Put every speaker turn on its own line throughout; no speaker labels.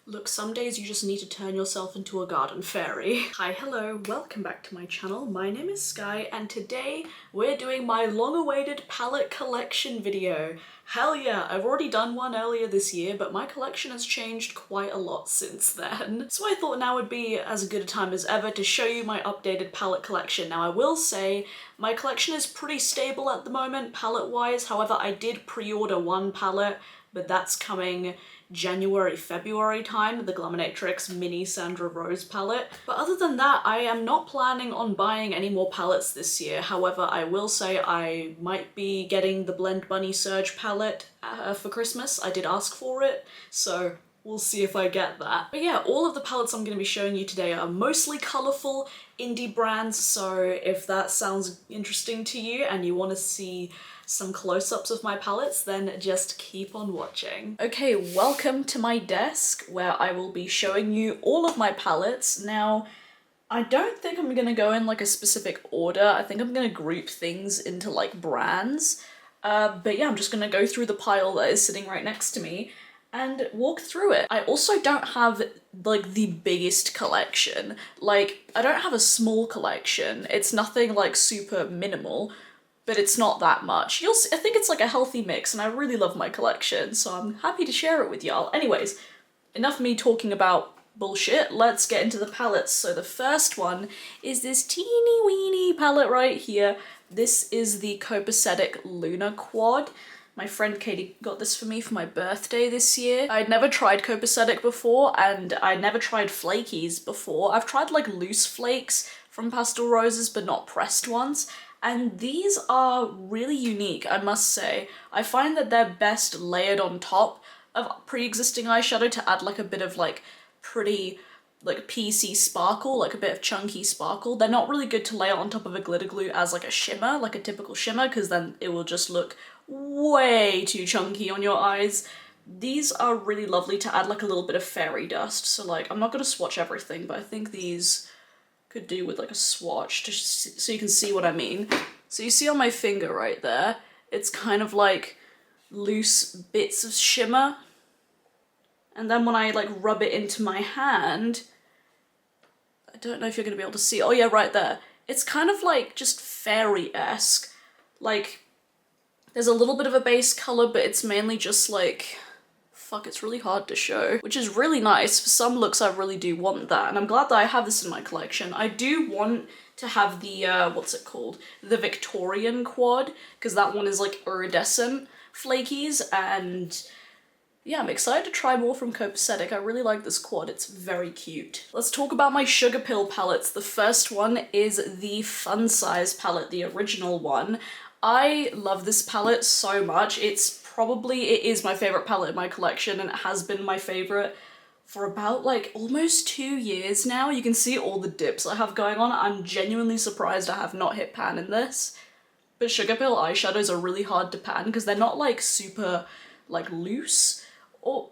Look, some days you just need to turn yourself into a garden fairy. Hi, hello, welcome back to my channel. My name is Skye, and today we're doing my long-awaited palette collection video. Hell yeah, I've already done one earlier this year, but my collection has changed quite a lot since then. So I thought now would be as good a time as ever to show you my updated palette collection. Now I will say, my collection is pretty stable at the moment, palette-wise. However, I did pre-order one palette, but that's coming January, February time, the Glaminatrix Mini Sandra Rose palette. But other than that, I am not planning on buying any more palettes this year. However, I will say I might be getting the Blend Bunny Surge palette for Christmas. I did ask for it, so we'll see if I get that. But yeah, all of the palettes I'm going to be showing you today are mostly colourful indie brands, so if that sounds interesting to you and you want to see some close-ups of my palettes, then just keep on watching. Okay, welcome to my desk where I will be showing you all of my palettes. Now, I don't think I'm gonna go in like a specific order. I think I'm gonna group things into like brands. But yeah, I'm just gonna go through the pile that is sitting right next to me and walk through it. I also don't have like the biggest collection. Like, I don't have a small collection. It's nothing like super minimal, but it's not that much. You'll see, I think it's like a healthy mix, and I really love my collection, so I'm happy to share it with y'all. Anyways, enough of me talking about bullshit, let's get into the palettes. So the first one is this teeny weeny palette right here. This is the Copacetic Luna Quad. My friend Katie got this for me for my birthday this year. I'd never tried Copacetic before, and I'd never tried flakies before. I've tried like loose flakes from Pastel Roses, but not pressed ones. And these are really unique, I must say. I find that they're best layered on top of pre-existing eyeshadow to add like a bit of like pretty like PC sparkle, like a bit of chunky sparkle. They're not really good to layer on top of a glitter glue as like a shimmer, like a typical shimmer, because then it will just look way too chunky on your eyes. These are really lovely to add like a little bit of fairy dust. So like, I'm not gonna swatch everything, but I think these could do with like a swatch just so you can see what I mean. So you see on my finger right there, it's kind of like loose bits of shimmer. And then when I like rub it into my hand, I don't know if you're gonna be able to see. Oh yeah, right there. It's kind of like just fairy-esque. Like, there's a little bit of a base color, but it's mainly just like, fuck, it's really hard to show, which is really nice. For some looks, I really do want that, and I'm glad that I have this in my collection. I do want to have the, what's it called? The Victorian Quad, because that one is like iridescent flakies, and yeah, I'm excited to try more from Copacetic. I really like this quad, it's very cute. Let's talk about my Sugar Pill palettes. The first one is the Fun Size palette, the original one. I love this palette so much. It is my favorite palette in my collection, and it has been my favorite for about like almost 2 years now. You can see all the dips I have going on. I'm genuinely surprised I have not hit pan in this. But Sugar Pill eyeshadows are really hard to pan because they're not like super like loose, or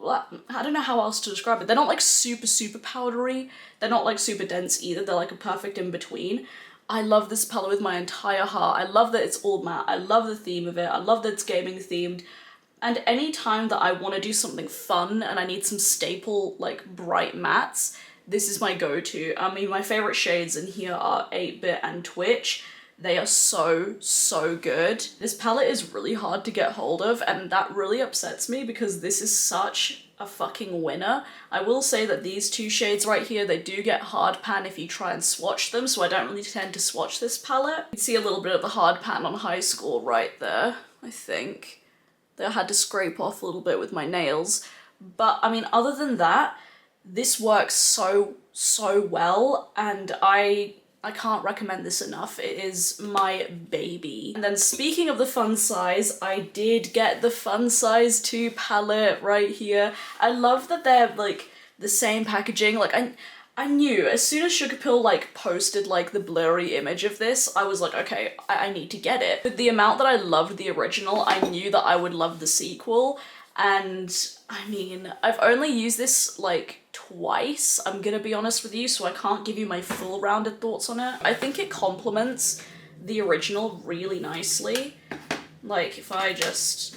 I don't know how else to describe it. They're not like super powdery. They're not like super dense either. They're like a perfect in between. I love this palette with my entire heart. I love that it's all matte. I love the theme of it. I love that it's gaming themed. And any time that I want to do something fun and I need some staple, like, bright mattes, this is my go-to. I mean, my favorite shades in here are 8-Bit and Twitch. They are so good. This palette is really hard to get hold of, and that really upsets me because this is such a fucking winner. I will say that these two shades right here, they do get hard pan if you try and swatch them, so I don't really tend to swatch this palette. You can see a little bit of the hard pan on High Score right there, I think. That I had to scrape off a little bit with my nails. But I mean, other than that, this works so well, and I can't recommend this enough. It is my baby. And then speaking of the Fun Size, I did get the Fun Size 2 palette right here. I love that they're like the same packaging. Like I knew as soon as Sugar Pill like posted like the blurry image of this, I was like, okay, I need to get it. With the amount that I loved the original, I knew that I would love the sequel. And I mean, I've only used this like twice, I'm gonna be honest with you, so I can't give you my full rounded thoughts on it. I think it complements the original really nicely. Like if I just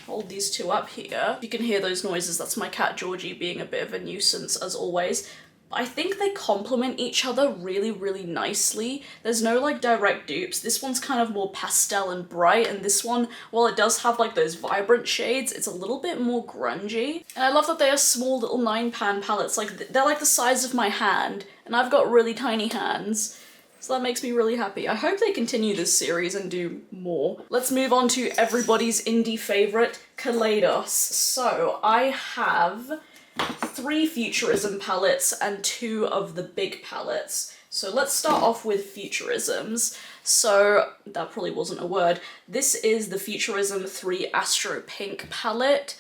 hold these two up here. You can hear those noises, that's my cat Georgie being a bit of a nuisance as always. I think they complement each other really, really nicely. There's no like direct dupes. This one's kind of more pastel and bright, and this one, while it does have like those vibrant shades, it's a little bit more grungy. And I love that they are small little 9-pan palettes. Like they're like the size of my hand, and I've got really tiny hands. So that makes me really happy. I hope they continue this series and do more. Let's move on to everybody's indie favorite, Kaleidos. So I have 3 Futurism palettes and 2 of the big palettes. So let's start off with Futurisms. So that probably wasn't a word. This is the Futurism 3 Astro Pink palette.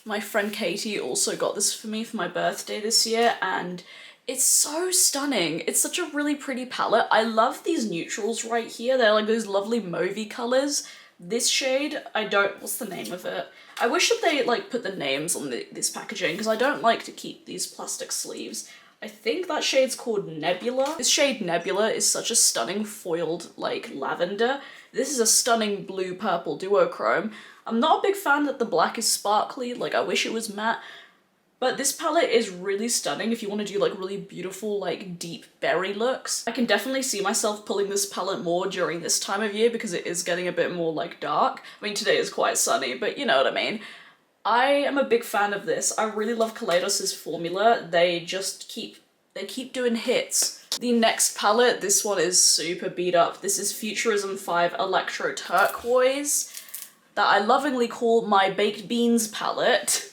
My friend Katie also got this for me for my birthday this year, and it's so stunning. It's such a really pretty palette. I love these neutrals right here. They're like those lovely mauvey colors. This shade, what's the name of it? I wish that they like put the names on this packaging, because I don't like to keep these plastic sleeves. I think that shade's called Nebula. This shade Nebula is such a stunning foiled like lavender. This is a stunning blue purple duochrome. I'm not a big fan that the black is sparkly, like I wish it was matte. But this palette is really stunning if you want to do like really beautiful like deep berry looks. I can definitely see myself pulling this palette more during this time of year because it is getting a bit more like dark. I mean, today is quite sunny, but you know what I mean. I am a big fan of this. I really love Kaleidos' formula. They keep doing hits. The next palette, this one is super beat up. This is Futurism 5 Electro Turquoise that I lovingly call my Baked Beans palette,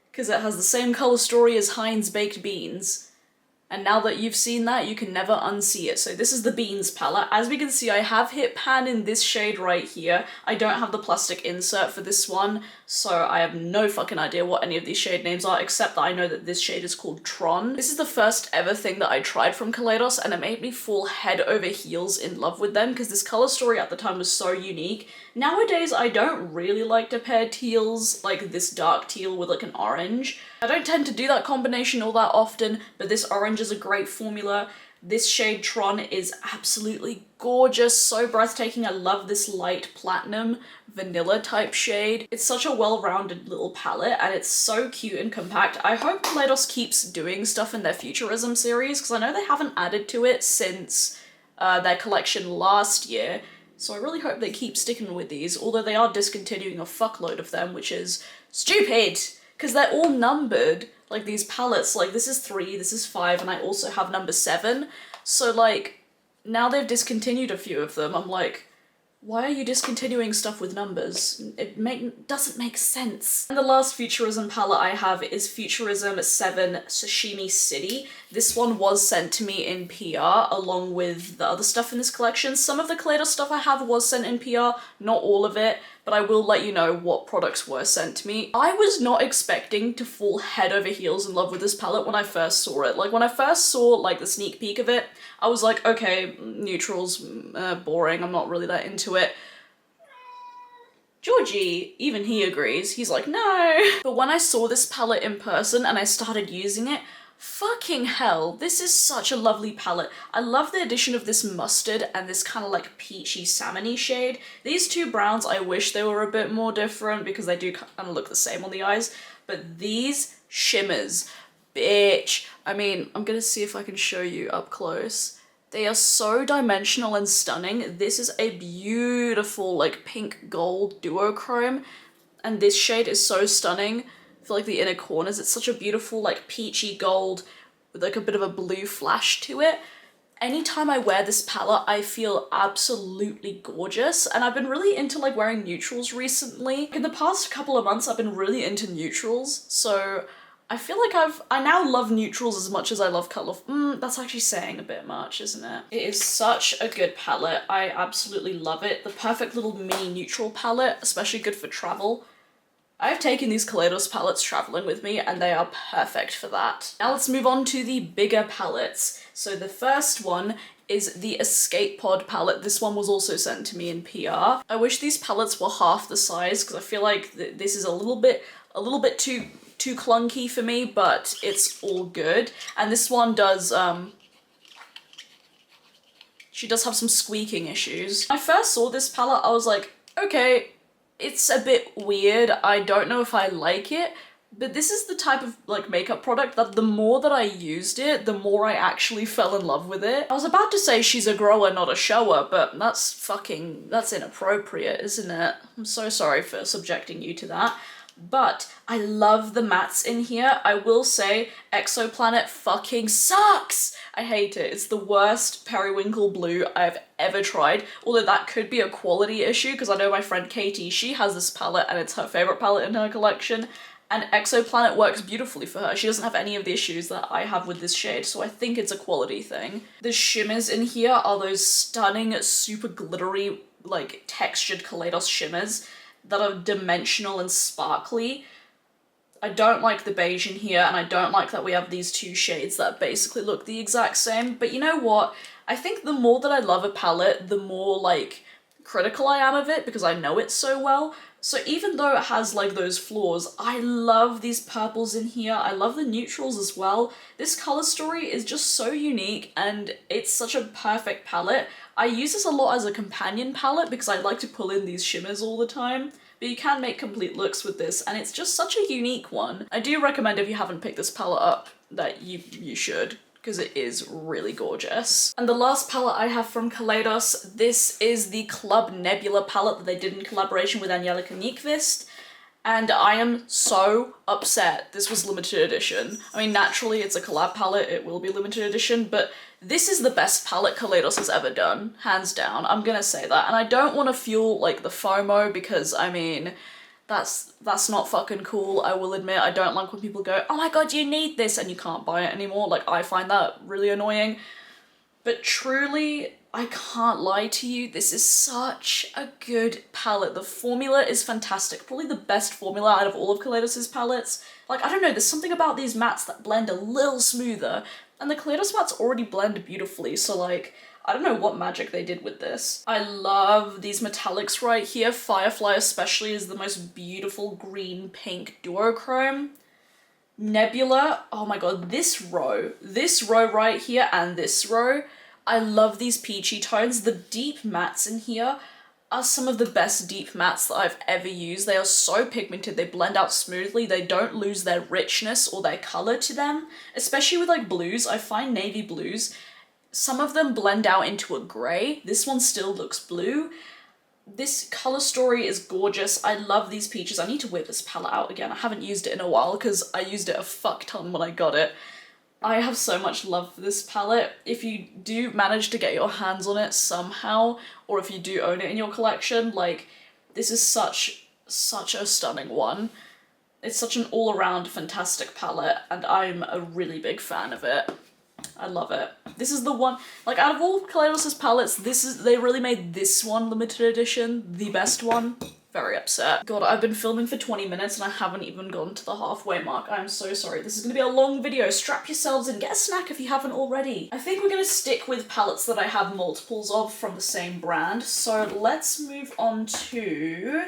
because it has the same colour story as Heinz Baked Beans. And now that you've seen that, you can never unsee it. So this is the Beans palette. As we can see, I have hit pan in this shade right here. I don't have the plastic insert for this one, so I have no fucking idea what any of these shade names are, except that I know that this shade is called Tron. This is the first ever thing that I tried from Kaleidos, and it made me fall head over heels in love with them, because this colour story at the time was so unique. Nowadays, I don't really like to pair teals, like this dark teal with like an orange. I don't tend to do that combination all that often, but this orange is a great formula. This shade Tron is absolutely gorgeous, so breathtaking. I love this light platinum vanilla type shade. It's such a well-rounded little palette, and it's so cute and compact. I hope Kaleidos keeps doing stuff in their Futurism series, because I know they haven't added to it since their collection last year. So I really hope they keep sticking with these, although they are discontinuing a fuckload of them, which is stupid, because they're all numbered. Like these palettes, like this is 3, this is 5, and I also have number 7. So like, now they've discontinued a few of them. I'm like, why are you discontinuing stuff with numbers? It doesn't make sense. And the last Futurism palette I have is Futurism 7 Sashimi City. This one was sent to me in PR along with the other stuff in this collection. Some of the Kaleidos stuff I have was sent in PR, not all of it, but I will let you know what products were sent to me. I was not expecting to fall head over heels in love with this palette when I first saw it. Like when I first saw like the sneak peek of it, I was like, okay, neutrals, boring, I'm not really that into it. Georgie, even he agrees. He's like, no. But when I saw this palette in person and I started using it, fucking hell, this is such a lovely palette. I love the addition of this mustard and this kind of like peachy salmon-y shade. These two browns, I wish they were a bit more different because they do kind of look the same on the eyes, but these shimmers, bitch. I mean, I'm gonna see if I can show you up close. They are so dimensional and stunning. This is a beautiful like pink gold duochrome, and this shade is so stunning. For like the inner corners, it's such a beautiful like peachy gold with like a bit of a blue flash to it. Anytime I wear this palette, I feel absolutely gorgeous, and I've been really into like wearing neutrals recently. In the past couple of months, I've been really into neutrals, so I feel like I now love neutrals as much as I love color. That's actually saying a bit much, isn't it? It is such a good palette. I absolutely love it. The perfect little mini neutral palette, especially good for travel. I've taken these Kaleidos palettes traveling with me, and they are perfect for that. Now let's move on to the bigger palettes. So the first one is the Escape Pod palette. This one was also sent to me in PR. I wish these palettes were half the size, because I feel like this is a little bit too clunky for me, but it's all good. And this one does, she does have some squeaking issues. When I first saw this palette, I was like, okay, It's a bit weird. I don't know if I like it, but this is the type of like makeup product that the more that I used it, the more I actually fell in love with it. I was about to say she's a grower, not a shower, but that's inappropriate, isn't it? I'm so sorry for subjecting you to that. But I love the mattes in here. I will say Exoplanet fucking sucks. I hate it. It's the worst periwinkle blue I've ever tried. Although that could be a quality issue because I know my friend Katie, she has this palette and it's her favorite palette in her collection. And Exoplanet works beautifully for her. She doesn't have any of the issues that I have with this shade, so I think it's a quality thing. The shimmers in here are those stunning, super glittery, like textured Kaleidos shimmers that are dimensional and sparkly. I don't like the beige in here, and I don't like that we have these two shades that basically look the exact same, but you know what? I think the more that I love a palette, the more like critical I am of it because I know it so well. So even though it has like those flaws, I love these purples in here. I love the neutrals as well. This color story is just so unique and it's such a perfect palette. I use this a lot as a companion palette because I like to pull in these shimmers all the time. But you can make complete looks with this and it's just such a unique one. I do recommend if you haven't picked this palette up that you should, because it is really gorgeous. And the last palette I have from Kaleidos, this is the Club Nebula palette that they did in collaboration with Angelica Nyqvist. And I am so upset this was limited edition. I mean, naturally it's a collab palette, it will be limited edition, but this is the best palette Kaleidos has ever done, hands down. I'm gonna say that. And I don't want to fuel like the FOMO because, I mean, that's not fucking cool, I will admit. I don't like when people go, oh my god, you need this, and you can't buy it anymore. Like, I find that really annoying. But truly, I can't lie to you, this is such a good palette. The formula is fantastic, probably the best formula out of all of Kaleidos' palettes. Like, I don't know, there's something about these mattes that blend a little smoother, and the Kaleidos mattes already blend beautifully, so like, I don't know what magic they did with this. I love these metallics right here. Firefly especially is the most beautiful green-pink duochrome. Nebula, oh my god, this row right here and this row, I love these peachy tones. The deep mattes in here are some of the best deep mattes that I've ever used. They are so pigmented, they blend out smoothly, they don't lose their richness or their color to them. Especially with like blues, I find navy blues, some of them blend out into a grey. This one still looks blue. This color story is gorgeous. I love these peaches. I need to whip this palette out again. I haven't used it in a while because I used it a fuck ton when I got it. I have so much love for this palette. If you do manage to get your hands on it somehow, or if you do own it in your collection, like, this is such a stunning one. It's such an all-around fantastic palette, and I'm a really big fan of it. I love it. This is the one, like, out of all Kaleidos' palettes, they really made this one limited edition the best one. Very upset. God, I've been filming for 20 minutes and I haven't even gone to the halfway mark. I'm so sorry. This is gonna be a long video. Strap yourselves in, get a snack if you haven't already. I think we're gonna stick with palettes that I have multiples of from the same brand. So let's move on to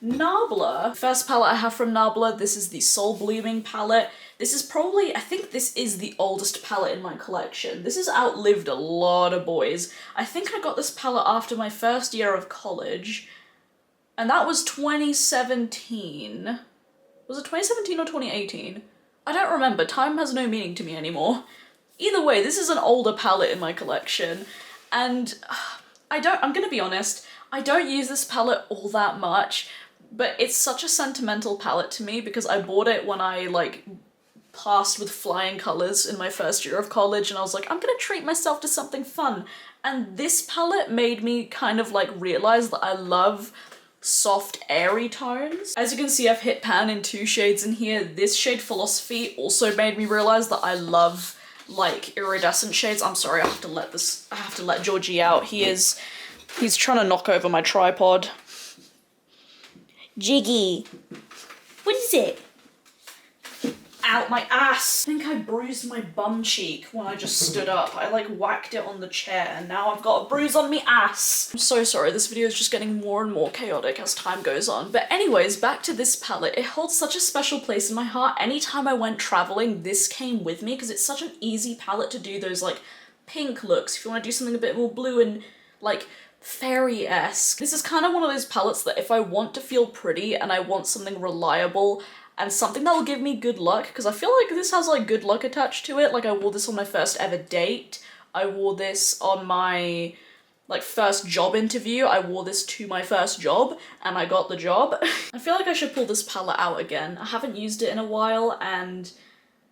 Nebula. First palette I have from Nebula, this is the Soul Blooming palette. This is probably, I think this is the oldest palette in my collection. This has outlived a lot of boys. I think I got this palette after my first year of college, and that was 2017. Was it 2017 or 2018? I don't remember, time has no meaning to me anymore. Either way, this is an older palette in my collection, and I'm gonna be honest, I don't use this palette all that much, but it's such a sentimental palette to me because I bought it when I like passed with flying colors in my first year of college and I was like, I'm gonna treat myself to something fun. And this palette made me kind of like realize that I love soft, airy tones. As you can see, I've hit pan in 2 shades in here. This shade Philosophy also made me realize that I love like iridescent shades. I'm sorry, I have to let Georgie out. He's trying to knock over my tripod. Jiggy, what is it? Out my ass! I think I bruised my bum cheek when I just stood up. I like whacked it on the chair and now I've got a bruise on me ass. I'm so sorry, this video is just getting more and more chaotic as time goes on. But anyways, back to this palette. It holds such a special place in my heart. Anytime I went traveling, this came with me because it's such an easy palette to do those like pink looks. If you want to do something a bit more blue and like fairy-esque. This is kind of one of those palettes that if I want to feel pretty and I want something reliable and something that will give me good luck, because I feel like this has like good luck attached to it. Like I wore this on my first ever date. I wore this on my like first job interview. I wore this to my first job and I got the job. I feel like I should pull this palette out again. I haven't used it in a while and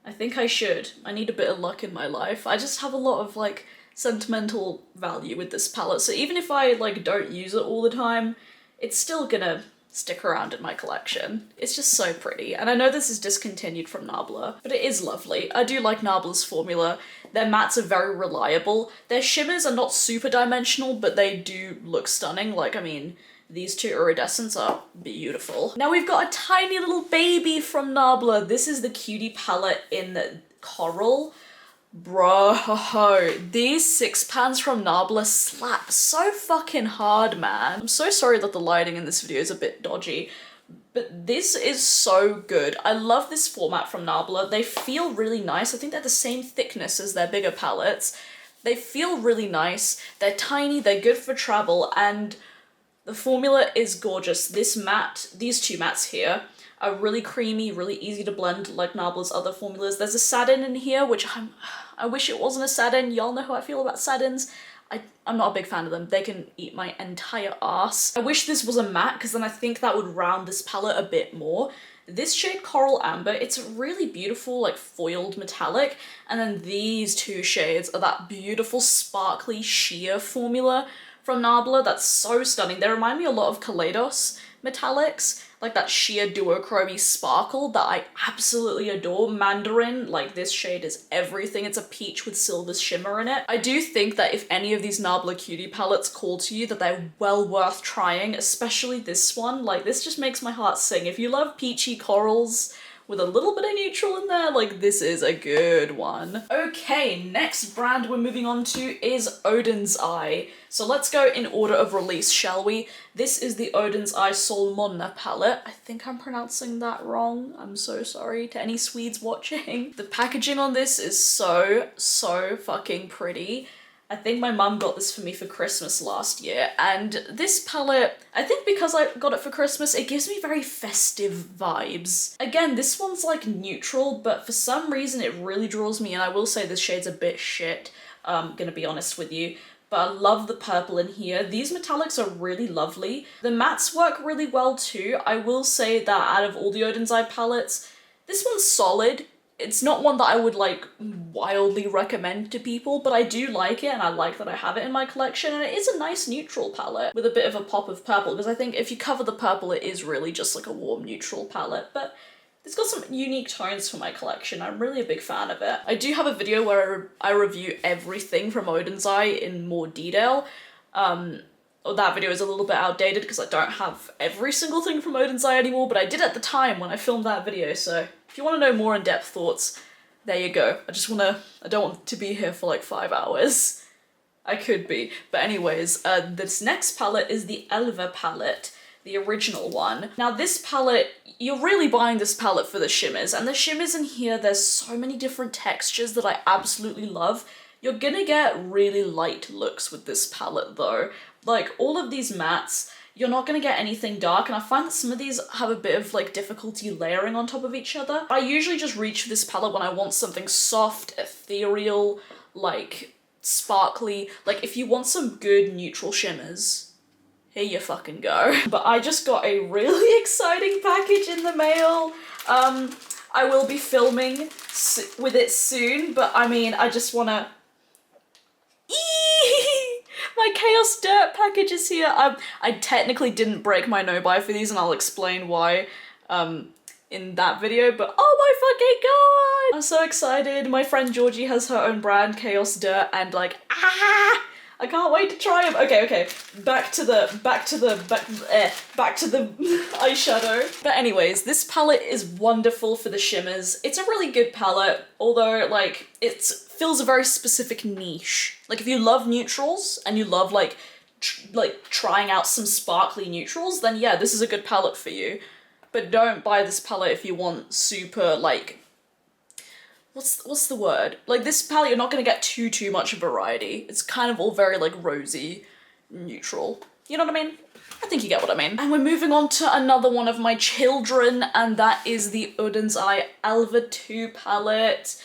I think I should. I need a bit of luck in my life. I just have a lot of like sentimental value with this palette, so even if I like don't use it all the time, it's still gonna stick around in my collection. It's just so pretty, and I know this is discontinued from Nebula, but it is lovely. I do like Nebula's formula. Their mattes are very reliable. Their shimmers are not super dimensional, but they do look stunning. Like, I mean, these two iridescents are beautiful. Now we've got a tiny little baby from Nebula. This is the Cutie palette in Coral. Bro, these 6 pans from Nebula slap so fucking hard, man. I'm so sorry that the lighting in this video is a bit dodgy, but this is so good. I love this format from Nebula. They feel really nice. I think they're the same thickness as their bigger palettes. They feel really nice. They're tiny, they're good for travel, and the formula is gorgeous. This matte, these two mattes here, are really creamy, really easy to blend like Nebula's other formulas. There's a satin in here, which I wish it wasn't a satin. Y'all know how I feel about satins. I'm not a big fan of them. They can eat my entire ass. I wish this was a matte, because then I think that would round this palette a bit more. This shade Coral Amber, it's a really beautiful like foiled metallic, and then these two shades are that beautiful sparkly sheer formula from Nebula that's so stunning. They remind me a lot of Kaleidos metallics, like that sheer duochrome sparkle that I absolutely adore. Mandarin, like this shade is everything. It's a peach with silver shimmer in it. I do think that if any of these Nebula Cutie palettes call to you, that they're well worth trying, especially this one. Like this just makes my heart sing. If you love peachy corals with a little bit of neutral in there, like this is a good one. Okay, next brand we're moving on to is Odens Eye. So let's go in order of release, shall we? This is the Odens Eye Solmonna palette. I think I'm pronouncing that wrong. I'm so sorry to any Swedes watching. The packaging on this is so fucking pretty. I think my mum got this for me for Christmas last year, and this palette, I think because I got it for Christmas, it gives me very festive vibes. Again, this one's like neutral, but for some reason it really draws me in. I will say this shade's a bit shit, gonna be honest with you, but I love the purple in here. These metallics are really lovely. The mattes work really well too. I will say that out of all the Odens Eye palettes, this one's solid. It's not one that I would like wildly recommend to people, but I do like it and I like that I have it in my collection, and it is a nice neutral palette with a bit of a pop of purple, because I think if you cover the purple it is really just like a warm neutral palette, but it's got some unique tones for my collection. I'm really a big fan of it. I do have a video where I review everything from Odens Eye in more detail. That video is a little bit outdated because I don't have every single thing from Odens Eye anymore, but I did at the time when I filmed that video, so if you want to know more in-depth thoughts, there you go. I don't want to be here for like 5 hours. I could be. But anyways, this next palette is the Elve Palette, the original one. Now this palette, you're really buying this palette for the shimmers, and the shimmers in here, there's so many different textures that I absolutely love. You're gonna get really light looks with this palette though. Like all of these mattes, you're not gonna get anything dark, and I find that some of these have a bit of like difficulty layering on top of each other. I usually just reach for this palette when I want something soft, ethereal, like sparkly. Like if you want some good neutral shimmers, here you fucking go. But I just got a really exciting package in the mail. I will be filming with it soon, but I mean, I just wanna... My Chaos Dirt package is here. I technically didn't break my no-buy for these, and I'll explain why in that video, but oh my fucking god! I'm so excited. My friend Georgie has her own brand, Chaos Dirt, and like, I can't wait to try them. Okay, back to the eyeshadow. But anyways, this palette is wonderful for the shimmers. It's a really good palette, although like it fills a very specific niche. Like if you love neutrals and you love like trying out some sparkly neutrals, then yeah, this is a good palette for you. But don't buy this palette if you want super like, what's the word? Like this palette, you're not gonna get too much variety. It's kind of all very like rosy neutral. You know what I mean? I think you get what I mean. And we're moving on to another one of my children, and that is the Odens Elve 2 palette.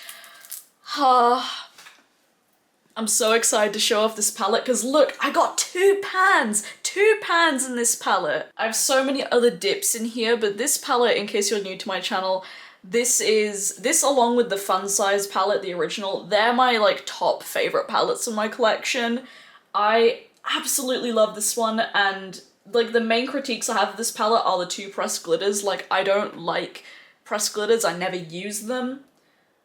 I'm so excited to show off this palette because look, I got two pans in this palette. I have so many other dips in here, but this palette, in case you're new to my channel, this along with the Fun Size palette, the original, they're my like top favorite palettes in my collection. I absolutely love this one, and like the main critiques I have of this palette are the two pressed glitters. Like, I don't like pressed glitters, I never use them.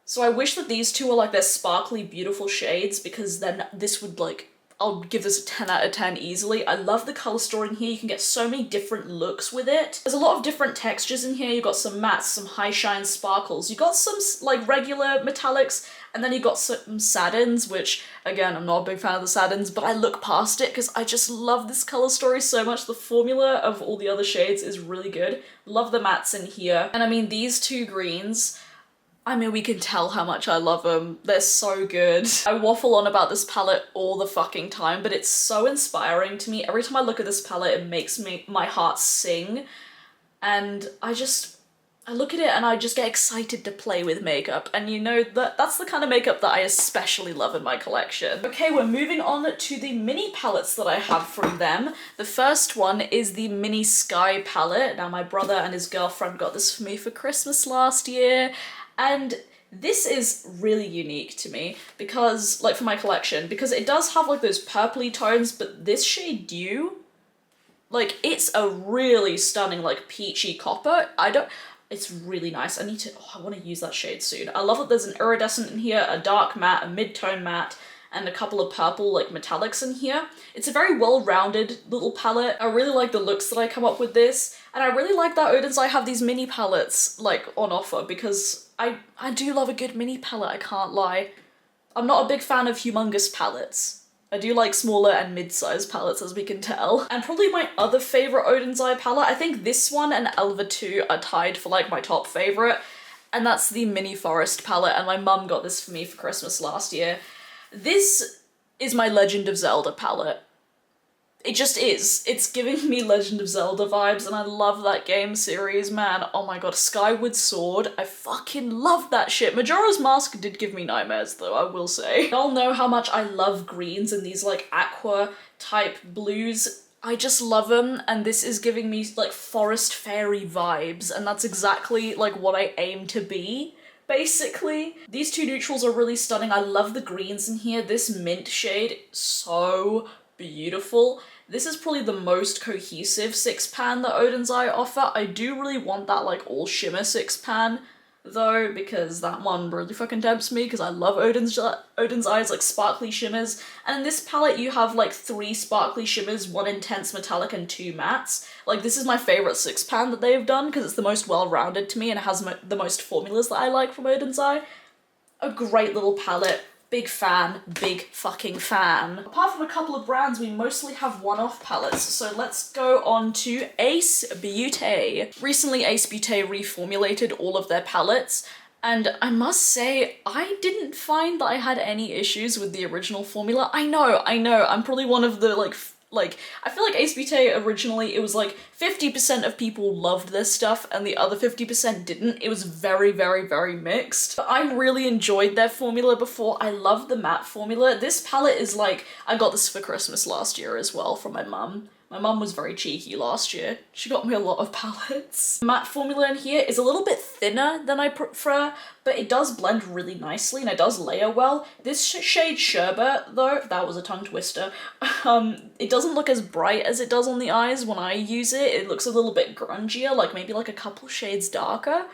So I wish that these two were like their sparkly, beautiful shades, because then this would like, I'll give this a 10 out of 10 easily. I love the color storing here. You can get so many different looks with it. There's a lot of different textures in here. You've got some mattes, some high shine sparkles. You've got some like regular metallics, and then you've got some satins, which again, I'm not a big fan of the satins, but I look past it because I just love this color story so much. The formula of all the other shades is really good. Love the mattes in here. And I mean, these two greens, I mean, we can tell how much I love them. They're so good. I waffle on about this palette all the fucking time, but it's so inspiring to me. Every time I look at this palette, it makes my heart sing. And I look at it and I just get excited to play with makeup. And you know, that's the kind of makeup that I especially love in my collection. Okay, we're moving on to the mini palettes that I have from them. The first one is the mini Skye palette. Now, my brother and his girlfriend got this for me for Christmas last year. And this is really unique to me because, like, for my collection, because it does have like those purpley tones, but this shade Dew, like, it's a really stunning, like, peachy copper. It's really nice. I want to use that shade soon. I love that there's an iridescent in here, a dark matte, a mid-tone matte, and a couple of purple, like, metallics in here. It's a very well-rounded little palette. I really like the looks that I come up with this, and I really like that Odens have these mini palettes, like, on offer, because I do love a good mini palette, I can't lie. I'm not a big fan of humongous palettes. I do like smaller and mid-sized palettes, as we can tell. And probably my other favourite Odens palette, I think this one and Elve 2 are tied for like my top favourite, and that's the Mini Forest palette, and my mum got this for me for Christmas last year. This is my Legend of Zelda palette. It just is. It's giving me Legend of Zelda vibes, and I love that game series, man. Oh my god, Skyward Sword. I fucking love that shit. Majora's Mask did give me nightmares, though, I will say. Y'all know how much I love greens and these, like, aqua type blues. I just love them, and this is giving me, like, forest fairy vibes, and that's exactly, like, what I aim to be, basically. These two neutrals are really stunning. I love the greens in here. This mint shade, so beautiful. This is probably the most cohesive 6-pan that Odens offer. I do really want that like all shimmer 6-pan though, because that one really fucking tempts me because I love Odens like sparkly shimmers. And in this palette you have like 3 sparkly shimmers, 1 intense metallic and 2 mattes. Like, this is my favorite 6-pan that they've done because it's the most well-rounded to me and it has the most formulas that I like from Odens. A great little palette. Big fan, big fucking fan. Apart from a couple of brands, we mostly have one-off palettes, so let's go on to Ace Beauté. Recently, Ace Beauté reformulated all of their palettes, and I must say, I didn't find that I had any issues with the original formula. I know, I'm probably one of the, I feel like Ace Beauté originally, it was like 50% of people loved this stuff and the other 50% didn't. It was very, very, very mixed. But I really enjoyed their formula before. I love the matte formula. This palette is like, I got this for Christmas last year as well from my mum. My mum was very cheeky last year. She got me a lot of palettes. The matte formula in here is a little bit thinner than I prefer, but it does blend really nicely and it does layer well. This shade Sherbet, though, that was a tongue twister, it doesn't look as bright as it does on the eyes when I use it. It looks a little bit grungier, like maybe like a couple shades darker,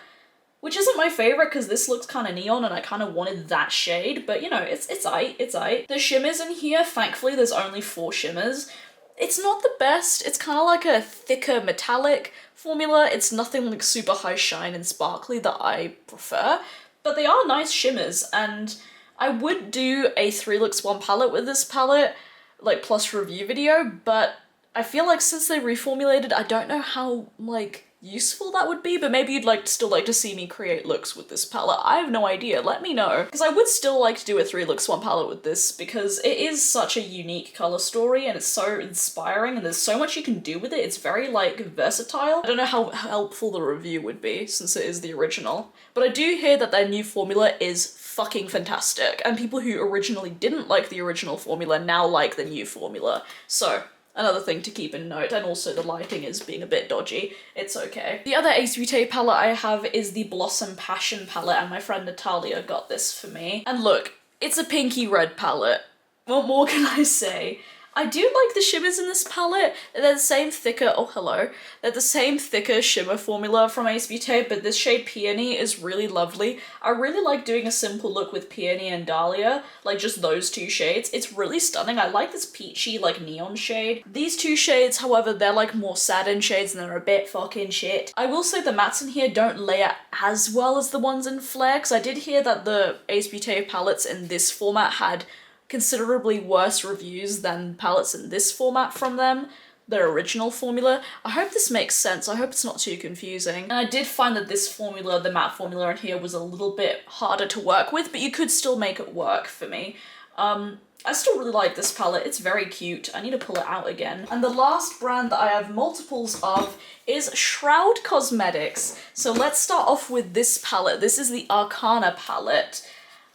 which isn't my favorite because this looks kind of neon and I kind of wanted that shade, but you know, it's aight. The shimmers in here, thankfully there's only 4 shimmers. It's not the best. It's kind of like a thicker metallic formula. It's nothing like super high shine and sparkly that I prefer, but they are nice shimmers, and I would do a 3 looks 1 palette with this palette, like plus review video, but I feel like since they reformulated, I don't know how like useful that would be, but maybe you'd still like to see me create looks with this palette. I have no idea, let me know. Because I would still like to do a 3 looks 1 palette with this because it is such a unique color story and it's so inspiring and there's so much you can do with it. It's very versatile. I don't know how helpful the review would be since it is the original, but I do hear that their new formula is fucking fantastic and people who originally didn't like the original formula now like the new formula. So another thing to keep in note, and also the lighting is being a bit dodgy. It's okay. The other Ace Beauté palette I have is the Blossom Passion palette, and my friend Natalia got this for me. And look, it's a pinky red palette. What more can I say? I do like the shimmers in this palette. They're the same thicker, oh hello. They're the same thicker shimmer formula from Ace Beauté, but this shade Peony is really lovely. I really like doing a simple look with Peony and Dahlia, just those 2 shades. It's really stunning. I like this peachy, neon shade. These 2 shades, however, they're more satin shades and they're a bit fucking shit. I will say the mattes in here don't layer as well as the ones in Flare, because I did hear that the Ace Beauté palettes in this format had considerably worse reviews than palettes in this format from them, their original formula. I hope this makes sense. I hope it's not too confusing. And I did find that this formula, the matte formula in here, was a little bit harder to work with, but you could still make it work for me. I still really like this palette. It's very cute. I need to pull it out again. And the last brand that I have multiples of is Shroud Cosmetics. So let's start off with this palette. This is the Arcana palette.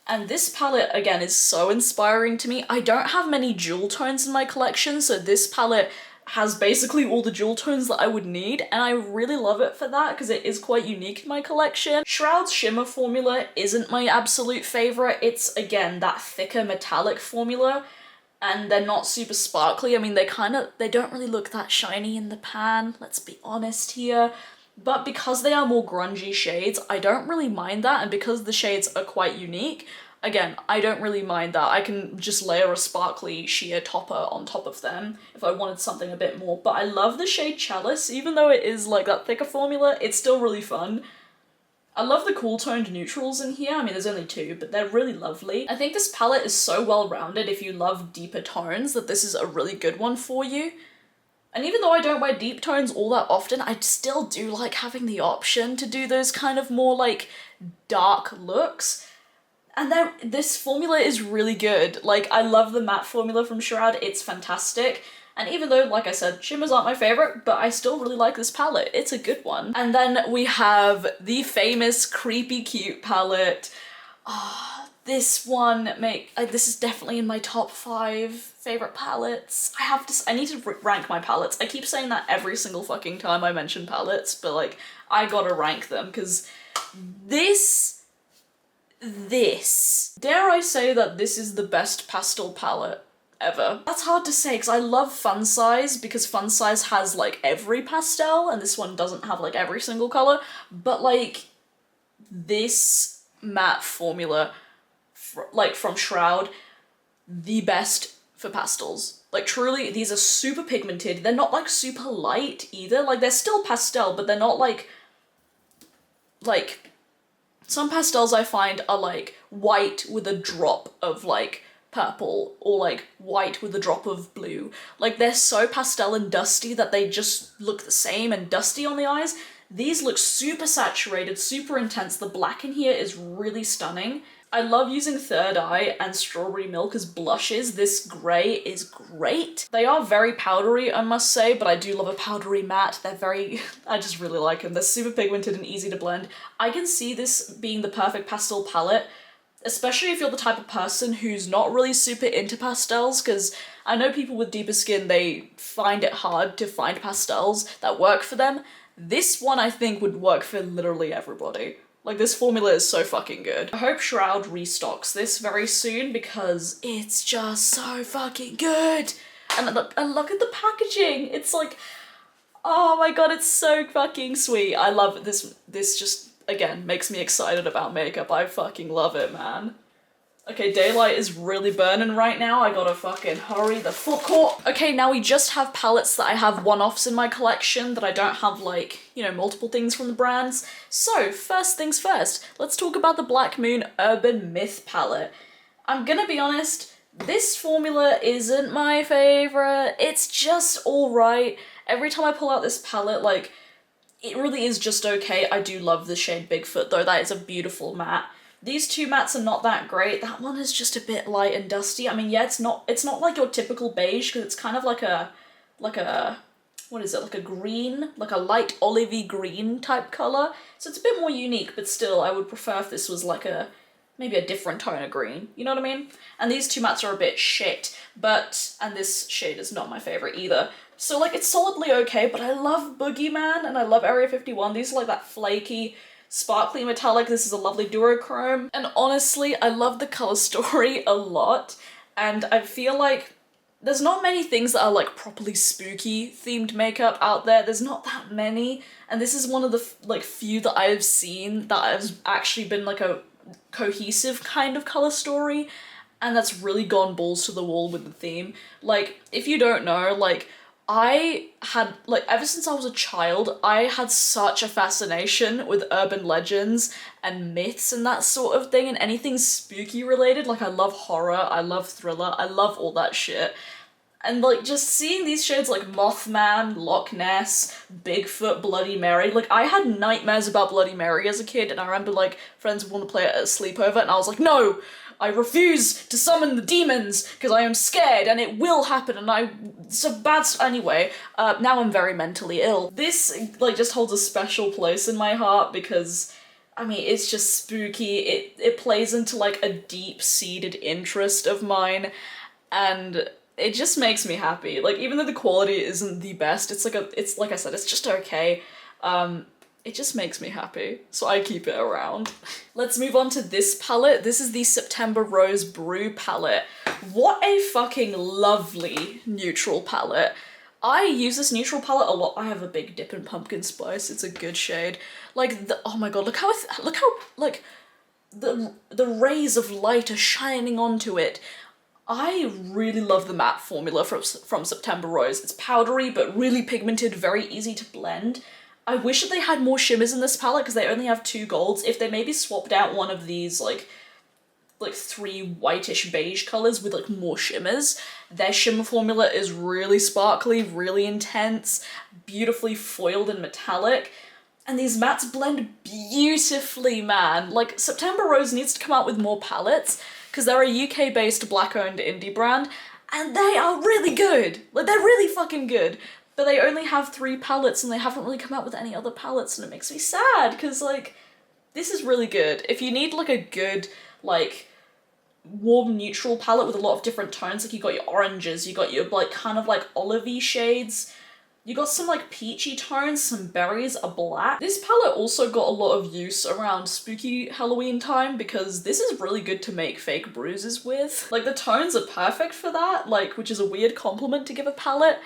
And this palette, again, is so inspiring to me. I don't have many jewel tones in my collection, so this palette has basically all the jewel tones that I would need, and I really love it for that because it is quite unique in my collection. Shroud's shimmer formula isn't my absolute favorite. It's, again, that thicker metallic formula, and they're not super sparkly. I mean, they don't really look that shiny in the pan, let's be honest here. But because they are more grungy shades, I don't really mind that, and because the shades are quite unique, again, I don't really mind that. I can just layer a sparkly sheer topper on top of them if I wanted something a bit more. But I love the shade Chalice, even though it is that thicker formula, it's still really fun. I love the cool toned neutrals in here. I mean, there's only 2, but they're really lovely. I think this palette is so well rounded if you love deeper tones that this is a really good one for you. And even though I don't wear deep tones all that often, I still do like having the option to do those kind of more dark looks. And this formula is really good. I love the matte formula from Shroud, it's fantastic. And even though, like I said, shimmers aren't my favorite, but I still really like this palette. It's a good one. And then we have the famous Creepy Cute palette. This one, this is definitely in my top 5 favorite palettes. I need to rank my palettes. I keep saying that every single fucking time I mention palettes, but I gotta rank them, because this, dare I say that this is the best pastel palette ever. That's hard to say, because I love Fun Size, because Fun Size has every pastel, and this one doesn't have every single color, but this matte formula, from Shroud, the best for pastels. Truly, these are super pigmented. They're not super light either. They're still pastel, but they're not some pastels I find are white with a drop of purple, or white with a drop of blue. They're so pastel and dusty that they just look the same and dusty on the eyes. These look super saturated, super intense. The black in here is really stunning. I love using Third Eye and Strawberry Milk as blushes. This grey is great. They are very powdery, I must say, but I do love a powdery matte. I just really like them. They're super pigmented and easy to blend. I can see this being the perfect pastel palette, especially if you're the type of person who's not really super into pastels, because I know people with deeper skin, they find it hard to find pastels that work for them. This one I think would work for literally everybody. This formula is so fucking good. I hope Shroud restocks this very soon because it's just so fucking good. And look at the packaging. It's oh my god, it's so fucking sweet. I love it. This just, again, makes me excited about makeup. I fucking love it, man. Okay, daylight is really burning right now. I gotta fucking hurry the fuck up. Okay, now we just have palettes that I have one-offs in my collection that I don't have multiple things from the brands. So, first things first, let's talk about the Black Moon Urban Myth palette. I'm gonna be honest, this formula isn't my favorite. It's just alright. Every time I pull out this palette, it really is just okay. I do love the shade Bigfoot though, that is a beautiful matte. These two mattes are not that great. That one is just a bit light and dusty. I mean, yeah, it's not like your typical beige, because it's kind of like a, what is it, like a green, like a light olivey green type colour. So it's a bit more unique, but still, I would prefer if this was like maybe a different tone of green, you know what I mean? And these two mattes are a bit shit, and this shade is not my favourite either. So like, it's solidly okay, but I love Boogeyman and I love Area 51. These are like that flaky, sparkly metallic. This is a lovely duochrome. And honestly, I love the colour story a lot. And I feel like there's not many things that are like properly spooky themed makeup out there. There's not that many. And this is one of the like few that I've seen that has actually been like a cohesive kind of colour story. And that's really gone balls to the wall with the theme. Like, if you don't know, like, I had, like, ever since I was a child, I had such a fascination with urban legends and myths and that sort of thing, and anything spooky related. Like, I love horror, I love thriller, I love all that shit. And, like, just seeing these shades like Mothman, Loch Ness, Bigfoot, Bloody Mary, like, I had nightmares about Bloody Mary as a kid, and I remember, like, friends would want to play it at a sleepover, and I was like, no! I refuse to summon the demons because I am scared and it will happen, and it's a bad, anyway, now I'm very mentally ill. This, like, just holds a special place in my heart because, I mean, it's just spooky. It plays into, like, a deep-seated interest of mine, and it just makes me happy. Like, even though the quality isn't the best, it's like I said, it's just okay. It just makes me happy, so I keep it around. Let's move on to this palette. This is the September Rose Brew palette. What a fucking lovely neutral palette. I use this neutral palette a lot. I have a big dip in pumpkin spice. It's a good shade. Like, oh my god, look how like, the rays of light are shining onto it. I really love the matte formula from September Rose. It's powdery, but really pigmented, very easy to blend. I wish that they had more shimmers in this palette because they only have 2 golds. If they maybe swapped out one of these like 3 whitish beige colours with like more shimmers. Their shimmer formula is really sparkly, really intense, beautifully foiled and metallic. And these mattes blend beautifully, man. Like, September Rose needs to come out with more palettes because they're a UK-based black-owned indie brand and they are really good. Like, they're really fucking good. But they only have 3 palettes and they haven't really come out with any other palettes, and it makes me sad because, like, this is really good. If you need like a good, like, warm neutral palette with a lot of different tones, like you got your oranges, you got your like kind of like olivey shades, you got some like peachy tones, some berries, a black. This palette also got a lot of use around spooky Halloween time because this is really good to make fake bruises with. Like, the tones are perfect for that, like, which is a weird compliment to give a palette.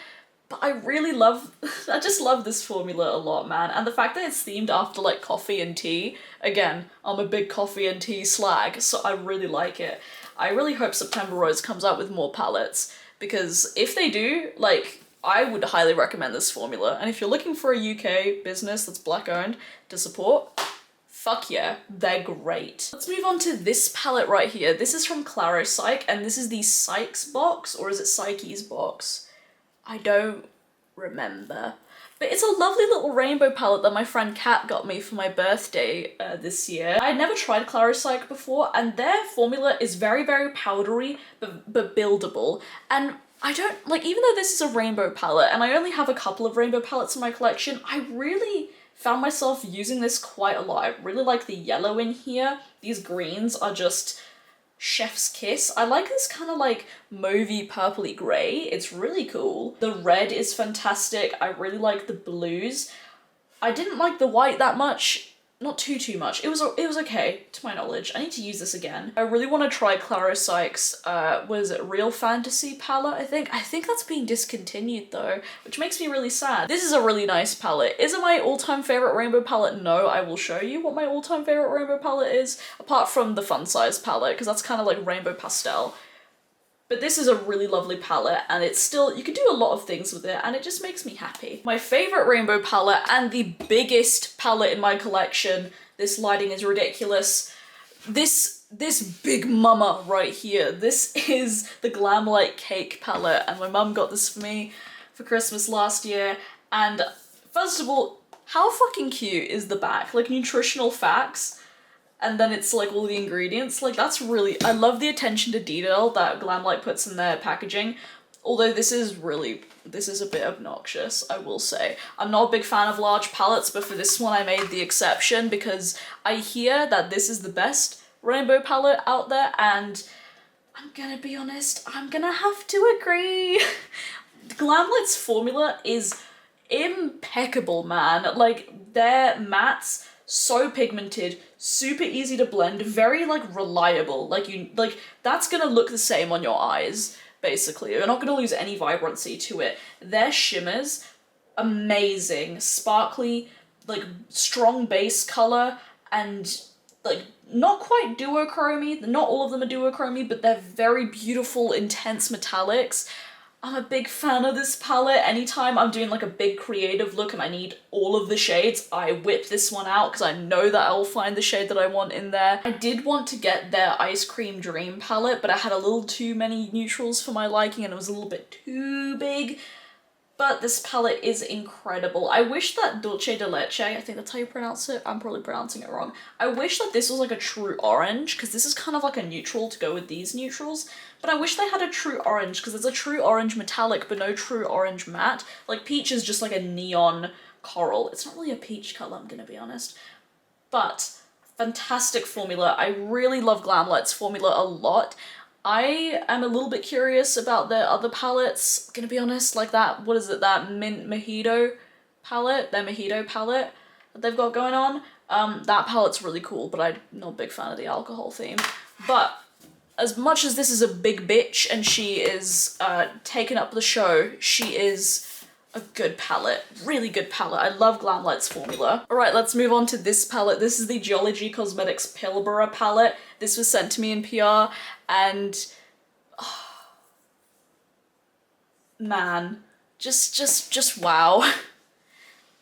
But I really love, I just love this formula a lot, man. And the fact that it's themed after, like, coffee and tea. Again, I'm a big coffee and tea slag, so I really like it. I really hope September Rose comes out with more palettes, because if they do, like, I would highly recommend this formula. And if you're looking for a UK business that's black owned to support, fuck yeah, they're great. Let's move on to this palette right here. This is from Claro Psych, and this is the Psych's box, or is it Psyche's box? I don't remember. But it's a lovely little rainbow palette that my friend Kat got me for my birthday this year. I had never tried Claro Psych before, and their formula is very, very powdery, but buildable. And I don't, like, even though this is a rainbow palette, and I only have a couple of rainbow palettes in my collection, I really found myself using this quite a lot. I really like the yellow in here. These greens are just chef's kiss. I like this kind of like mauvey purpley grey. It's really cool. The red is fantastic. I really like the blues. I didn't like the white that much. Not too much. It was okay, to my knowledge. I need to use this again. I really want to try Claro Psych's, was it Real Fantasy palette, I think? I think that's being discontinued though, which makes me really sad. This is a really nice palette. Is it my all-time favorite rainbow palette? No, I will show you what my all-time favorite rainbow palette is, apart from the Fun Size palette, because that's kind of like rainbow pastel. But this is a really lovely palette, and it's still, you can do a lot of things with it, and it just makes me happy. My favorite rainbow palette, and the biggest palette in my collection, this lighting is ridiculous, this big mama right here, this is the Glamlight Cake palette, and my mum got this for me for Christmas last year, and first of all, How fucking cute is the back? Like nutritional facts, and then it's like all the ingredients. Like that's really, I love the attention to detail that Glamlight puts in their packaging. Although this is a bit obnoxious, I will say. I'm not a big fan of large palettes, but for this one I made the exception because I hear that this is the best rainbow palette out there, and I'm gonna be honest, I'm gonna have to agree. Glamlight's formula is impeccable, man. Like, their mattes, so pigmented, super easy to blend, very like reliable. Like that's gonna look the same on your eyes, basically. You're not gonna lose any vibrancy to it. Their shimmers, amazing, sparkly, like strong base color, and like not quite duochromy. Not all of them are duochromy, but they're very beautiful, intense metallics. I'm a big fan of this palette. Anytime I'm doing like a big creative look and I need all of the shades, I whip this one out because I know that I'll find the shade that I want in there. I did want to get their Ice Cream Dream palette, but I had a little too many neutrals for my liking and it was a little bit too big. But this palette is incredible. I wish that Dulce de Leche, I think that's how you pronounce it, I'm probably pronouncing it wrong. I wish that this was like a true orange, because this is kind of like a neutral to go with these neutrals. But I wish they had a true orange, because there's a true orange metallic, but no true orange matte. Like peach is just like a neon coral. It's not really a peach color, I'm gonna be honest. But fantastic formula. I really love Glamlight's formula a lot. I am a little bit curious about their other palettes, gonna be honest, like that, what is it, that Mint Mojito palette, their Mojito palette that they've got going on. That palette's really cool, but I'm not a big fan of the alcohol theme. But as much as this is a big bitch and she is taking up the show, she is a good palette, really good palette. I love Glamlight's formula. All right, let's move on to this palette. This is the Geology Cosmetics Pilbara palette. This was sent to me in PR, and man, just wow.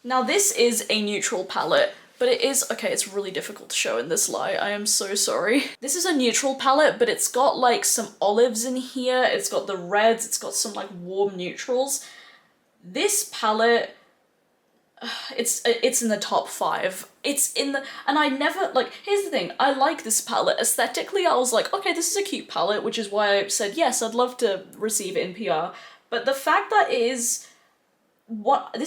Now this is a neutral palette, but it is, okay, it's really difficult to show in this light. I am so sorry. This is a neutral palette, but it's got like some olives in here. It's got the reds, it's got some like warm neutrals. This palette, it's in the top 5. It's in the, and I never, like, here's the thing, I like this palette. Aesthetically, I was like, okay, this is a cute palette, which is why I said, yes, I'd love to receive it in PR. But the fact that this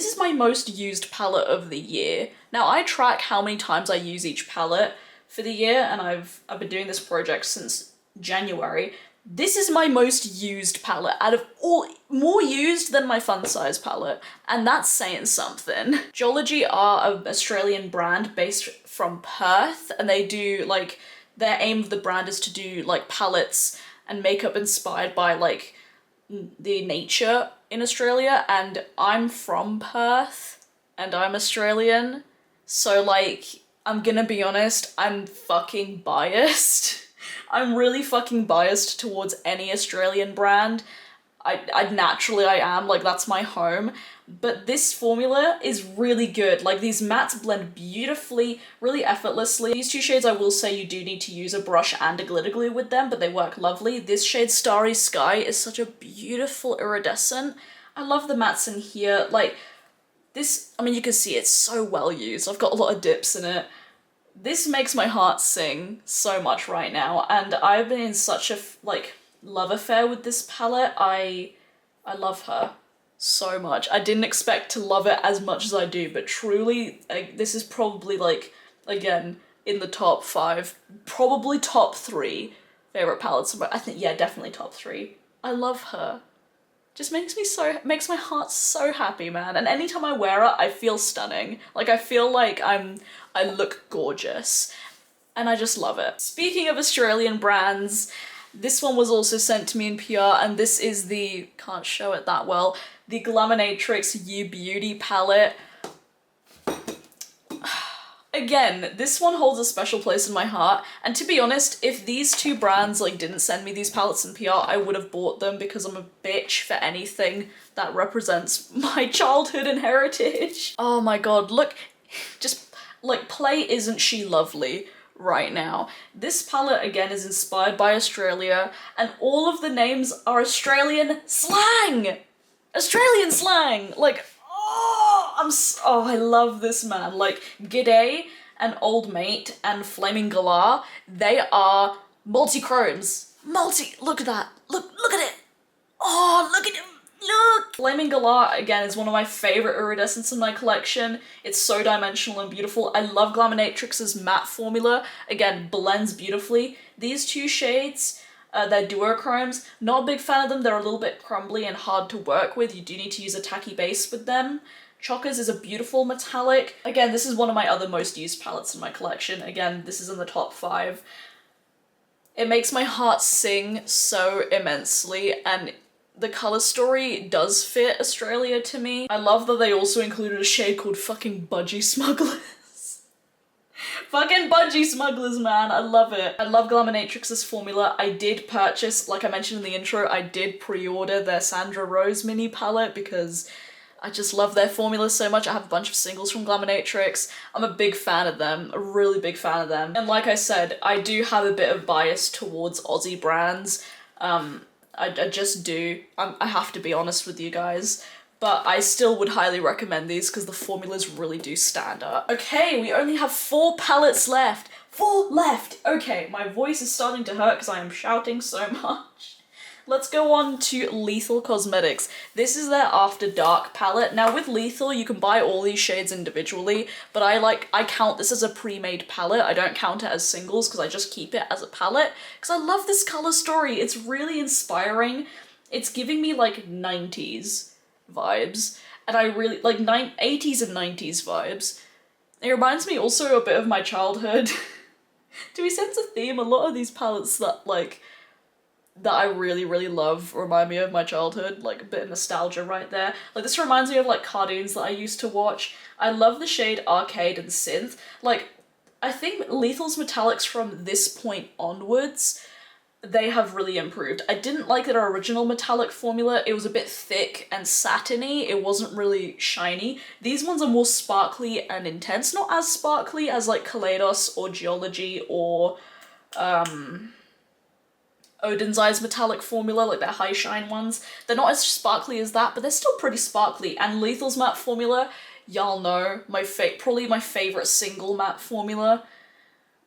is my most used palette of the year. Now, I track how many times I use each palette for the year, and I've been doing this project since January. This is my most used palette out of all, more used than my Fun Size palette, and that's saying something. Geology are an Australian brand based from Perth, and they do like, their aim of the brand is to do like palettes and makeup inspired by like the nature in Australia, and I'm from Perth and I'm Australian, so like, I'm gonna be honest, I'm fucking biased. I'm really fucking biased towards any Australian brand. I naturally am, like that's my home. But this formula is really good. Like these mattes blend beautifully, really effortlessly. These two shades I will say you do need to use a brush and a glitter glue with them, but they work lovely. This shade Starry Skye is such a beautiful iridescent. I love the mattes in here. Like this, I mean you can see it's so well used. I've got a lot of dips in it. This makes my heart sing so much right now, and I've been in such a like love affair with this palette. I love her so much. I didn't expect to love it as much as I do, but truly, this is probably like, again, in the top 5, probably top 3 favorite palettes. But I think, yeah, definitely top 3. I love her. Just makes my heart so happy, man. And anytime I wear it, I feel stunning. Like I feel like I look gorgeous, and I just love it. Speaking of Australian brands, this one was also sent to me in PR, and this is the, can't show it that well, the Glaminatrix You Beauty palette. Again, this one holds a special place in my heart, and to be honest, if these two brands like didn't send me these palettes in PR, I would have bought them because I'm a bitch for anything that represents my childhood and heritage. Oh my god, look, just like play Isn't She Lovely right now. This palette again is inspired by Australia, and all of the names are Australian slang! Australian slang! Like, oh! oh, I love this, man. Like, G'day and Old Mate and Flaming Galar, they are multi-chromes. Look at that. Look at it. Oh, look at him. Look! Flaming Galar, again, is one of my favorite iridescents in my collection. It's so dimensional and beautiful. I love Glamonatrix's matte formula. Again, blends beautifully. These two shades, they're duochromes. Not a big fan of them. They're a little bit crumbly and hard to work with. You do need to use a tacky base with them. Chockers is a beautiful metallic. Again, this is one of my other most used palettes in my collection. Again, this is in the top 5. It makes my heart sing so immensely, and the colour story does fit Australia to me. I love that they also included a shade called fucking Budgie Smugglers. Fucking Budgie Smugglers, man, I love it. I love Glamonatrix's formula. I did purchase, like I mentioned in the intro, I did pre-order their Sandra Rose mini palette because I just love their formula so much. I have a bunch of singles from Glamonatrix. I'm a big fan of them, a really big fan of them. And like I said, I do have a bit of bias towards Aussie brands. I just do. I have to be honest with you guys. But I still would highly recommend these because the formulas really do stand up. Okay, we only have 4 palettes left. 4 left! Okay, my voice is starting to hurt because I am shouting so much. Let's go on to Lethal Cosmetics. This is their After Dark palette. Now with Lethal, you can buy all these shades individually, but I count this as a pre-made palette. I don't count it as singles because I just keep it as a palette because I love this color story. It's really inspiring. It's giving me like 90s vibes, and I really like 80s and 90s vibes. It reminds me also a bit of my childhood. Do we sense a theme? A lot of these palettes that I really love remind me of my childhood, like a bit of nostalgia right there. Like this reminds me of like cartoons that I used to watch. I love the shade Arcade and Synth. Like, I think Lethal's metallics from this point onwards, they have really improved. I didn't like their original metallic formula. It was a bit thick and satiny. It wasn't really shiny. These ones are more sparkly and intense. Not as sparkly as like Kaleidos or Geology or Odens Eyes metallic formula, like their high shine ones. They're not as sparkly as that, but they're still pretty sparkly. And Lethal's matte formula, y'all know, probably my favorite single matte formula.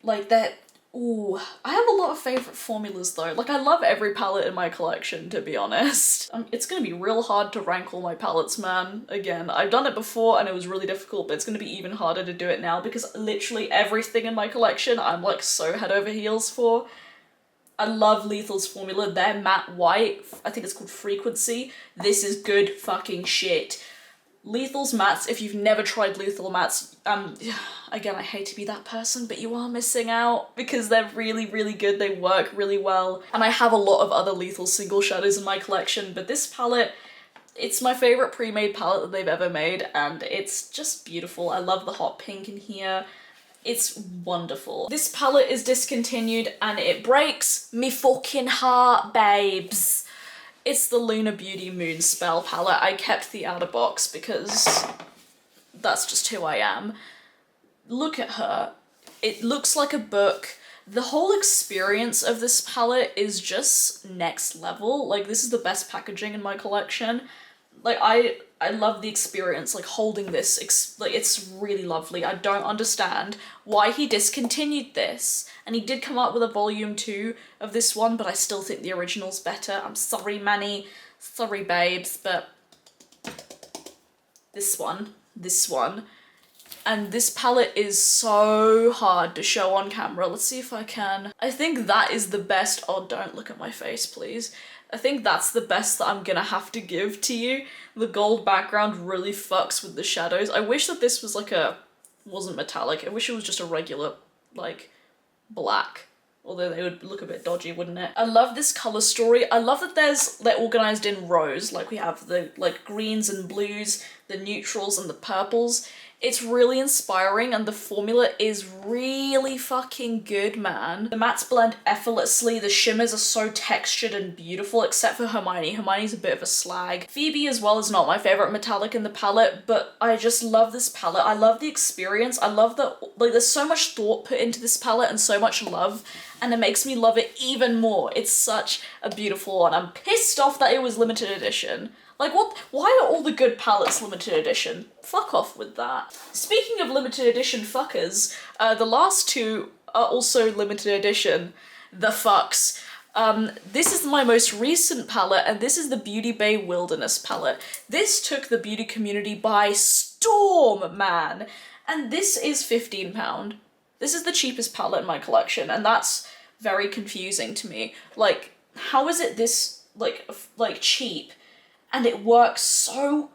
Like that, ooh, I have a lot of favorite formulas though. Like I love every palette in my collection, to be honest. It's gonna be real hard to rank all my palettes, man. Again, I've done it before and it was really difficult, but it's gonna be even harder to do it now because literally everything in my collection I'm like so head over heels for. I love Lethal's formula. Their matte white, I think it's called Frequency. This is good fucking shit. Lethal's mattes, if you've never tried Lethal mattes, again, I hate to be that person, but you are missing out because they're really good. They work really well. And I have a lot of other Lethal single shadows in my collection, but this palette, it's my favorite pre-made palette that they've ever made, and it's just beautiful. I love the hot pink in here. It's wonderful. This palette is discontinued and it breaks me fucking heart, babes. It's the Lunar Beauty Moon Spell palette. I kept the outer box because that's just who I am. Look at her. It looks like a book. The whole experience of this palette is just next level. Like, this is the best packaging in my collection. Like, I love the experience, like, holding this, like, it's really lovely. I don't understand why he discontinued this. And he did come up with a volume 2 of this one, but I still think the original's better. I'm sorry, Manny. Sorry, babes, but this one. And this palette is so hard to show on camera. Let's see if I can. I think that is the best. Oh, don't look at my face, please. I think that's the best that I'm gonna have to give to you. The gold background really fucks with the shadows. I wish that this was like wasn't metallic. I wish it was just a regular, like, black. Although they would look a bit dodgy, wouldn't it? I love this color story. I love that they're organized in rows. Like, we have the, like, greens and blues, the neutrals and the purples. It's really inspiring and the formula is really fucking good, man. The mattes blend effortlessly, the shimmers are so textured and beautiful, except for Hermione. Hermione's a bit of a slag. Phoebe as well is not my favorite metallic in the palette, but I just love this palette. I love the experience. I love that, like, there's so much thought put into this palette and so much love, and it makes me love it even more. It's such a beautiful one. I'm pissed off that it was limited edition. Like what? Why are all the good palettes limited edition? Fuck off with that. Speaking of limited edition fuckers, the last two are also limited edition. The fucks. This is my most recent palette, and this is the Beauty Bay Wilderness palette. This took the beauty community by storm, man. And this is £15. This is the cheapest palette in my collection, and that's very confusing to me. Like, how is it this, like cheap? And it works so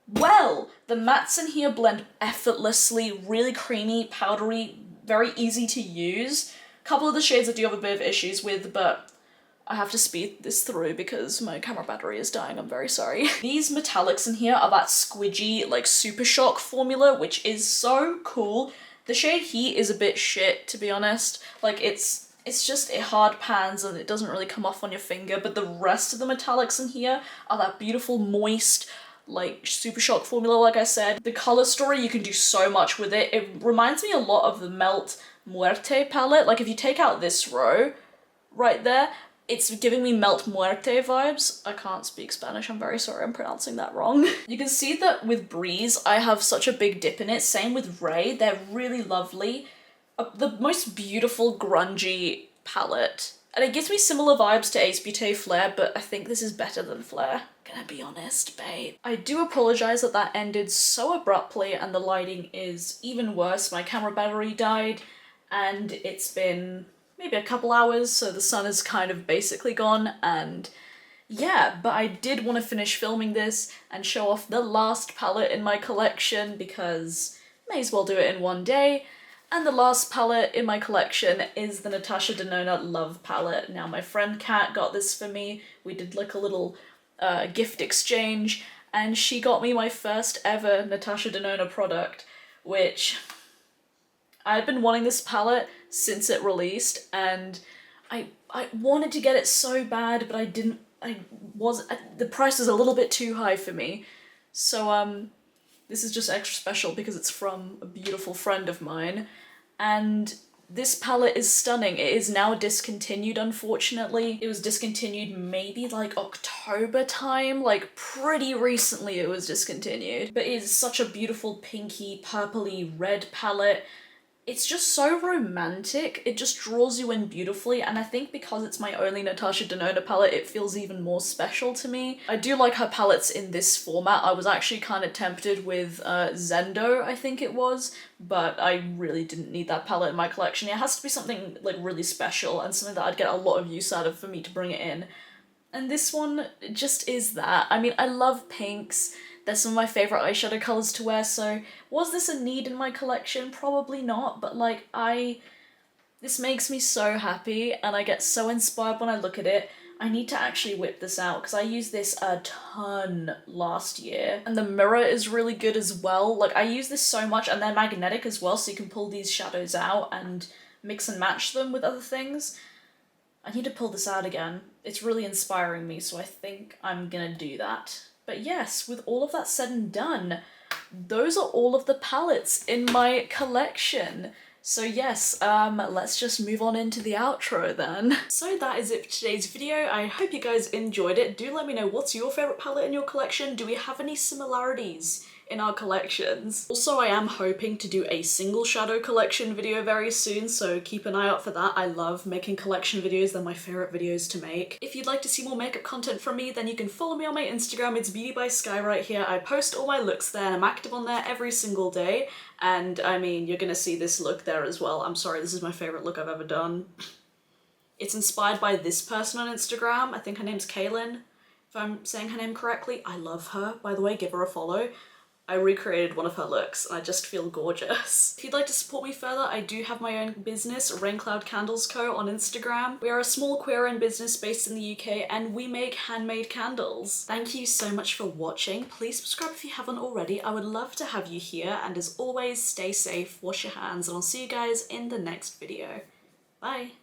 well. The mattes in here blend effortlessly, really creamy, powdery, very easy to use. A couple of the shades I do have a bit of issues with, but I have to speed this through because my camera battery is dying, I'm very sorry. These metallics in here are that squidgy, like, Super Shock formula, which is so cool. The shade Heat is a bit shit, to be honest. Like, it's just, it hard pans and it doesn't really come off on your finger, but the rest of the metallics in here are that beautiful, moist, like, Super Shock formula, like I said. The color story, you can do so much with it. It reminds me a lot of the Melt Muerte palette. Like, if you take out this row right there, it's giving me Melt Muerte vibes. I can't speak Spanish, I'm very sorry, I'm pronouncing that wrong. You can see that with Breeze, I have such a big dip in it. Same with Ray, they're really lovely. The most beautiful grungy palette. And it gives me similar vibes to Ace Beauté Flare, but I think this is better than Flare. Gonna be honest, babe. I do apologize that that ended so abruptly and the lighting is even worse. My camera battery died and it's been maybe a couple hours, so the sun is kind of basically gone, and yeah, but I did want to finish filming this and show off the last palette in my collection because may as well do it in one day. And the last palette in my collection is the Natasha Denona Love palette. Now my friend Kat got this for me. We did like a little gift exchange, and she got me my first ever Natasha Denona product, which I've been wanting this palette since it released, and I wanted to get it so bad, but the price is a little bit too high for me. So this is just extra special because it's from a beautiful friend of mine, and this palette is stunning. It is now discontinued, unfortunately. It was discontinued maybe like October time, like pretty recently it was discontinued. But it is such a beautiful pinky, purpley red palette. It's just so romantic, it just draws you in beautifully, and I think because it's my only Natasha Denona palette, it feels even more special to me. I do like her palettes in this format. I was actually kind of tempted with Zendo, I think it was, but I really didn't need that palette in my collection. It has to be something like really special and something that I'd get a lot of use out of for me to bring it in. And this one just is that. I mean, I love pinks. They're some of my favourite eyeshadow colours to wear, so was this a need in my collection? Probably not, but like this makes me so happy and I get so inspired when I look at it. I need to actually whip this out because I used this a ton last year. And the mirror is really good as well. Like I use this so much, and they're magnetic as well, so you can pull these shadows out and mix and match them with other things. I need to pull this out again. It's really inspiring me, so I think I'm gonna do that. But yes, with all of that said and done, those are all of the palettes in my collection. So yes, let's just move on into the outro then. So that is it for today's video. I hope you guys enjoyed it. Do let me know, what's your favourite palette in your collection? Do we have any similarities in our collections? Also, I am hoping to do a single shadow collection video very soon, so keep an eye out for that. I love making collection videos, they're my favourite videos to make. If you'd like to see more makeup content from me, then you can follow me on my Instagram. It's Beauty by Skye right here. I post all my looks there and I'm active on there every single day. And I mean, you're gonna see this look there as well. I'm sorry, this is my favourite look I've ever done. It's inspired by this person on Instagram. I think her name's Kaylin, if I'm saying her name correctly. I love her, by the way, give her a follow. I recreated one of her looks and I just feel gorgeous. If you'd like to support me further, I do have my own business, Rain Cloud Candles Co. on Instagram. We are a small queer-owned business based in the UK and we make handmade candles. Thank you so much for watching. Please subscribe if you haven't already. I would love to have you here, and as always, stay safe, wash your hands, and I'll see you guys in the next video. Bye!